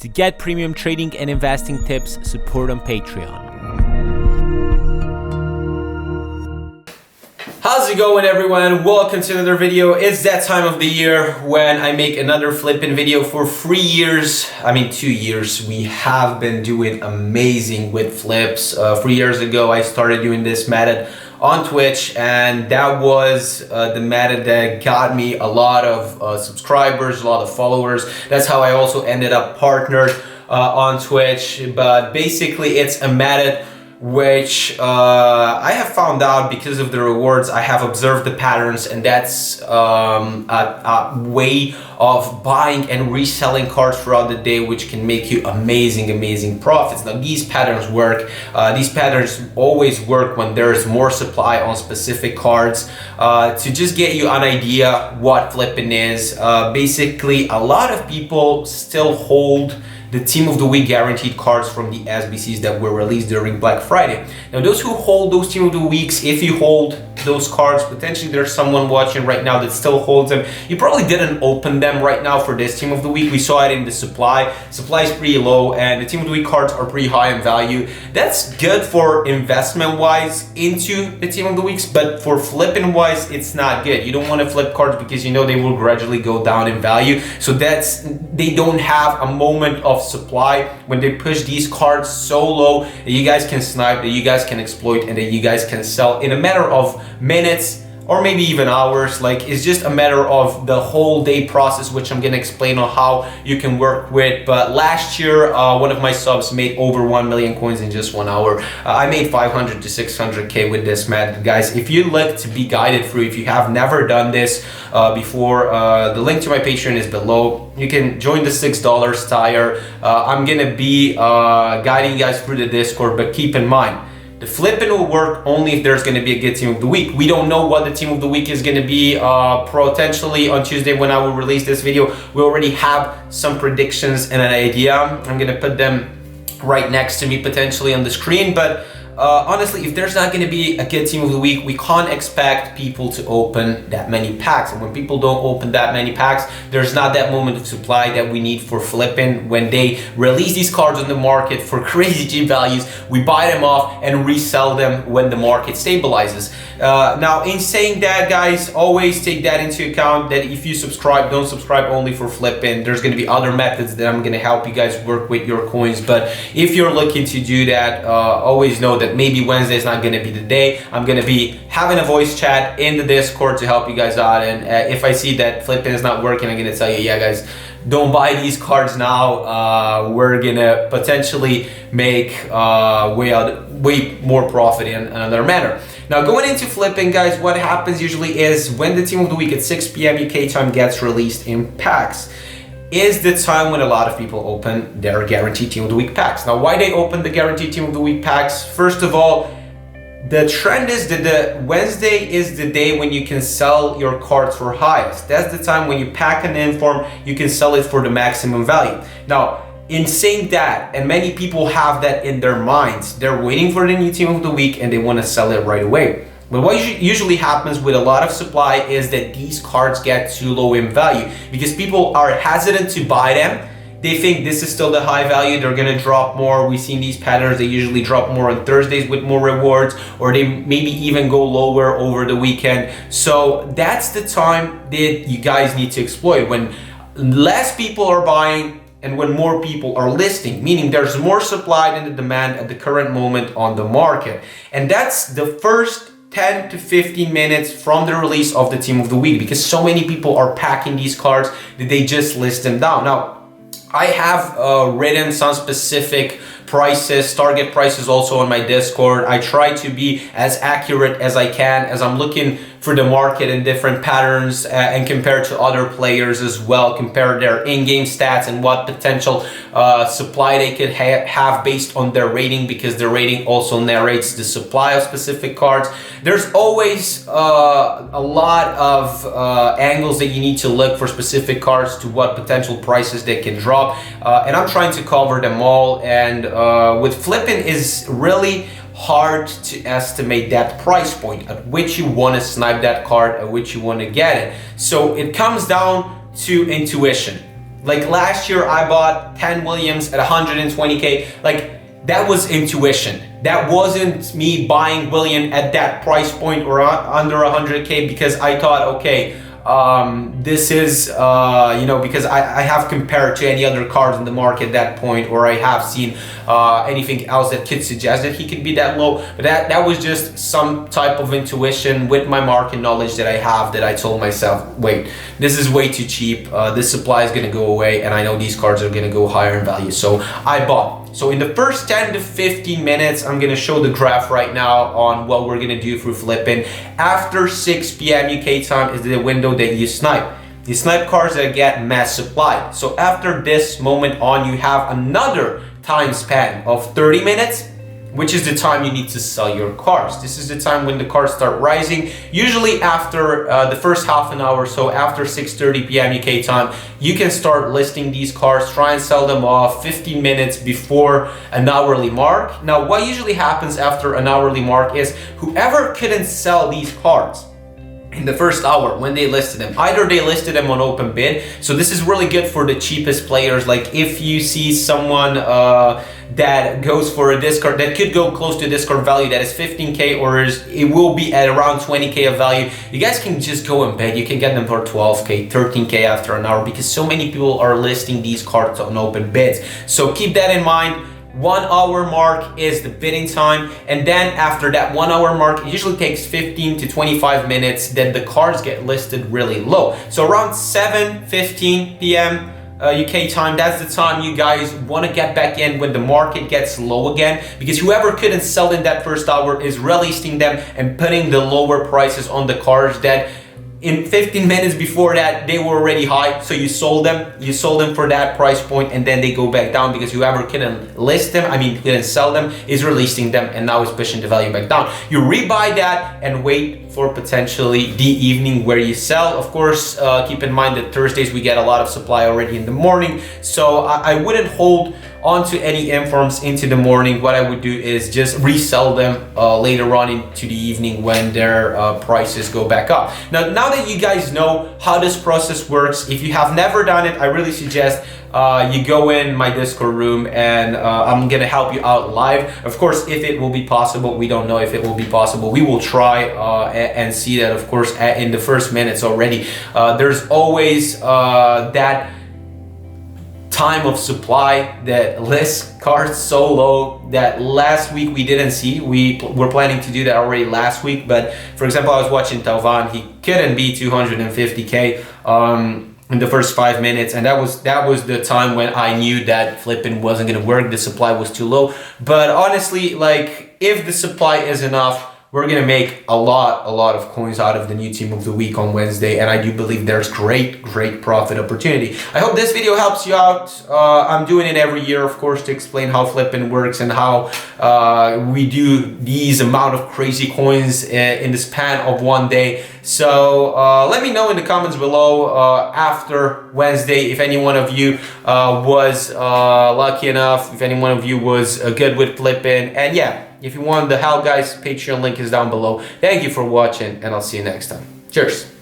To get premium trading and investing tips, support on Patreon. How's it going, everyone? Welcome to another video. It's that time of the year when I make another flipping video. For 2 years, we have been doing amazing with flips. 3 years ago, I started doing this method on Twitch, and that was the method that got me a lot of subscribers, a lot of followers. That's how I also ended up partnered on Twitch. But basically, it's a method which I have found out because of the rewards. I have observed the patterns, and that's a way of buying and reselling cards throughout the day, which can make you amazing profits. Now, these patterns work. These patterns always work when there is more supply on specific cards. To just get you an idea what flipping is, basically a lot of people still hold the Team of the Week guaranteed cards from the SBCs that were released during Black Friday. Now, those who hold those Team of the Weeks, if you hold those cards, potentially there's someone watching right now that still holds them. You probably didn't open them right now for this Team of the Week. We saw it in the supply. Supply is pretty low, and the Team of the Week cards are pretty high in value. That's good for investment-wise into the Team of the Weeks, but for flipping-wise, it's not good. You don't want to flip cards because you know they will gradually go down in value. So they don't have a moment of supply when they push these cards so low that you guys can snipe, that you guys can exploit, and that you guys can sell in a matter of minutes or maybe even hours. Like, it's just a matter of the whole day process, which I'm gonna explain on how you can work with. But last year, one of my subs made over 1 million coins in just 1 hour. I made 500 to 600K with this method. Guys, if you like to be guided through, if you have never done this before, the link to my Patreon is below. You can join the $6 tier. I'm gonna be guiding you guys through the Discord, but keep in mind, the flipping will work only if there's going to be a good Team of the Week. We don't know what the Team of the Week is going to be potentially on Tuesday when I will release this video. We already have some predictions and an idea. I'm going to put them right next to me potentially on the screen, but honestly, if there's not going to be a good Team of the Week, we can't expect people to open that many packs. And when people don't open that many packs, there's not that moment of supply that we need for flipping. When they release these cards on the market for crazy cheap values, we buy them off and resell them when the market stabilizes. Now, in saying that, guys, always take that into account, that if you subscribe, don't subscribe only for flipping. There's going to be other methods that I'm going to help you guys work with your coins. But if you're looking to do that, always know that maybe Wednesday is not going to be the day. I'm going to be having a voice chat in the Discord to help you guys out. And if I see that flipping is not working, I'm going to tell you, yeah, guys, don't buy these cards now. We're going to potentially make way more profit in another manner. Now, going into flipping, guys, what happens usually is when the Team of the Week at 6 p.m. UK time gets released in packs, is the time when a lot of people open their guaranteed Team of the Week packs. Now, why they open the guaranteed Team of the Week packs? First of all, the trend is that the Wednesday is the day when you can sell your cards for highest. That's the time when you pack an inform, you can sell it for the maximum value. Now, in saying that, and many people have that in their minds, they're waiting for the new Team of the Week and they want to sell it right away. But what usually happens with a lot of supply is that these cards get too low in value because people are hesitant to buy them. They think this is still the high value, they're gonna drop more. We've seen these patterns, they usually drop more on Thursdays with more rewards, or they maybe even go lower over the weekend. So that's the time that you guys need to exploit, when less people are buying and when more people are listing, meaning there's more supply than the demand at the current moment on the market. And that's the first 10 to 15 minutes from the release of the Team of the Week, because so many people are packing these cards that they just list them down. Now, I have written some specific prices, target prices also on my Discord. I try to be as accurate as I can as I'm looking for the market and different patterns and compare to other players as well, compare their in-game stats and what potential supply they could have based on their rating, because their rating also narrates the supply of specific cards. There's always a lot of angles that you need to look for specific cards to what potential prices they can drop, and I'm trying to cover them all. And with flipping is really hard to estimate that price point at which you want to snipe that card, at which you want to get it. So it comes down to intuition. Like last year I bought 10 Williams at 120K. Like that was intuition. That wasn't me buying William at that price point or under 100K because I thought, okay, this is, because I have compared to any other cars in the market at that point, or I have seen anything else that could suggest that he could be that low. But that was just some type of intuition with my market knowledge that I have, that I told myself, wait, this is way too cheap. This supply is going to go away, and I know these cars are going to go higher in value. So I bought. So in the first 10 to 15 minutes, I'm gonna show the graph right now on what we're gonna do through flipping. After 6 p.m. UK time is the window that you snipe. You snipe cars that get mass supply. So after this moment on, you have another time span of 30 minutes, which is the time you need to sell your cars. This is the time when the cars start rising. Usually after the first half an hour, so after 6:30 p.m. UK time, you can start listing these cars, try and sell them off 15 minutes before an hourly mark. Now, what usually happens after an hourly mark is whoever couldn't sell these cars in the first hour when they listed them, either they listed them on open bid. So this is really good for the cheapest players. Like if you see someone that goes for a discard that could go close to discard value that is 15K, or it will be at around 20K of value, you guys can just go and bid. You can get them for 12K, 13K after an hour, because so many people are listing these cards on open bids. So keep that in mind. 1 hour mark is the bidding time, and then after that 1 hour mark, it usually takes 15 to 25 minutes that the cars get listed really low. So around 7:15 p.m. UK time, that's the time you guys want to get back in when the market gets low again, because whoever couldn't sell in that first hour is relisting them and putting the lower prices on the cars that in 15 minutes before that they were already high. So you sold them for that price point, and then they go back down because whoever couldn't list them, couldn't sell them, is releasing them, and now is pushing the value back down. You rebuy that and wait for potentially the evening where you sell. Of course, keep in mind that Thursdays we get a lot of supply already in the morning, so I wouldn't hold onto any informs into the morning. What I would do is just resell them later on into the evening when their prices go back up. Now that you guys know how this process works, if you have never done it, I really suggest you go in my Discord room, and I'm gonna help you out live. Of course, if it will be possible, we don't know if it will be possible. We will try and see that, of course, in the first minutes already. There's always that time of supply that lists cars so low that last week we didn't see. We were planning to do that already last week, but for example, I was watching Talvan. He couldn't be 250K in the first 5 minutes, and that was the time when I knew that flipping wasn't gonna work. The supply was too low. But honestly, like, if the supply is enough, we're gonna make a lot of coins out of the new team of the week on Wednesday, and I do believe there's great profit opportunity. I hope this video helps you out. I'm doing it every year, of course, to explain how flipping works and how we do these amount of crazy coins in the span of one day. So let me know in the comments below after Wednesday if any one of you was lucky enough, if any one of you was good with flipping. And yeah, if you want the help, guys, Patreon link is down below. Thank you for watching, and I'll see you next time. Cheers.